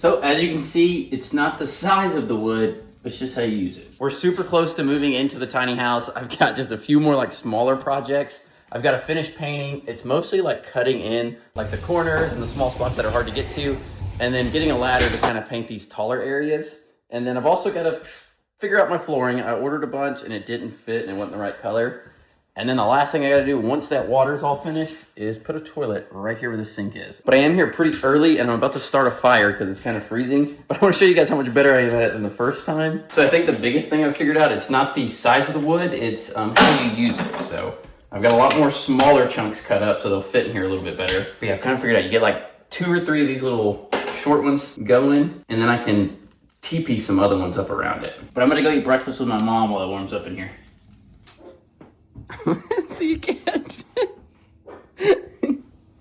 So as you can see, it's not the size of the wood, it's just how you use it. We're super close to moving into the tiny house. I've got just a few more like smaller projects. I've got to finish painting. It's mostly like cutting in like the corners and the small spots that are hard to get to, and then getting a ladder to kind of paint these taller areas. And then I've also got to figure out my flooring. I ordered a bunch and it didn't fit and it wasn't the right color. And then the last thing I gotta do once that water's all finished is put a toilet right here where the sink is. But I am here pretty early and I'm about to start a fire because it's kind of freezing. But I wanna show you guys how much better I am at it than the first time. So I think the biggest thing I've figured out, it's not the size of the wood, it's how you use it. So I've got a lot more smaller chunks cut up so they'll fit in here a little bit better. But yeah, I've kind of figured out, you get like 2 or 3 of these little short ones going, and then I can TP some other ones up around it. But I'm gonna go eat breakfast with my mom while it warms up in here. So you can't.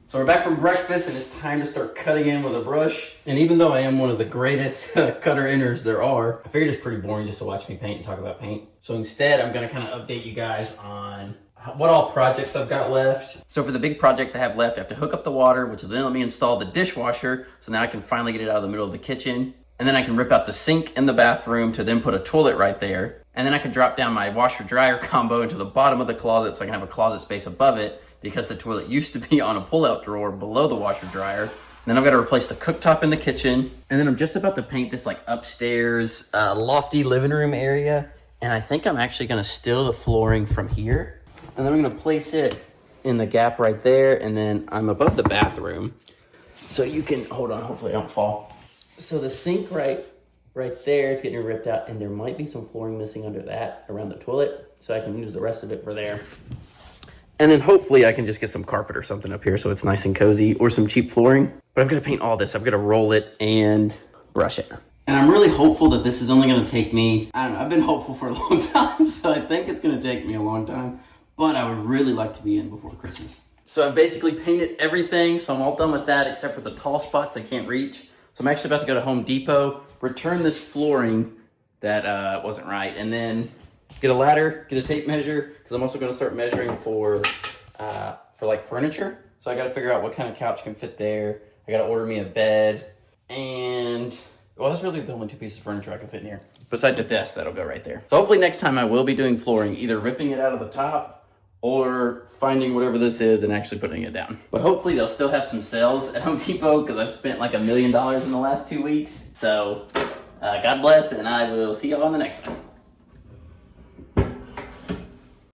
So we're back from breakfast and it's time to start cutting in with a brush. And even though I am one of the greatest cutter inners there are, I figured it's pretty boring just to watch me paint and talk about paint. So instead, I'm gonna kind of update you guys on what all projects I've got left. So for the big projects I have left, I have to hook up the water, which will then let me install the dishwasher. So now I can finally get it out of the middle of the kitchen. And then I can rip out the sink in the bathroom to then put a toilet right there. And then I can drop down my washer dryer combo into the bottom of the closet so I can have a closet space above it because the toilet used to be on a pull-out drawer below the washer dryer. And then I've got to replace the cooktop in the kitchen. And then I'm just about to paint this like upstairs lofty living room area. And I think I'm actually gonna steal the flooring from here. And then I'm gonna place it in the gap right there. And then I'm above the bathroom. So you can, hold on, hopefully I don't fall. So the sink right there is getting ripped out, and there might be some flooring missing under that around the toilet, so I can use the rest of it for there. And then hopefully I can just get some carpet or something up here so it's nice and cozy, or some cheap flooring. But I've got to paint all this. I've got to roll it and brush it. And I'm really hopeful that this is only going to take me, I don't know, I've been hopeful for a long time, so I think it's going to take me a long time, but I would really like to be in before Christmas. So I've basically painted everything, so I'm all done with that except for the tall spots I can't reach. So I'm actually about to go to Home Depot, return this flooring that wasn't right, and then get a ladder, get a tape measure, because I'm also going to start measuring for like furniture. So I got to figure out what kind of couch can fit there. I got to order me a bed, and well, that's really the only 2 pieces of furniture I can fit in here. Besides the desk, that'll go right there. So hopefully next time I will be doing flooring, either ripping it out of the top or finding whatever this is and actually putting it down. But hopefully they'll still have some sales at Home Depot because I've spent like $1 million in the last 2 weeks. So God bless, and I will see y'all on the next one.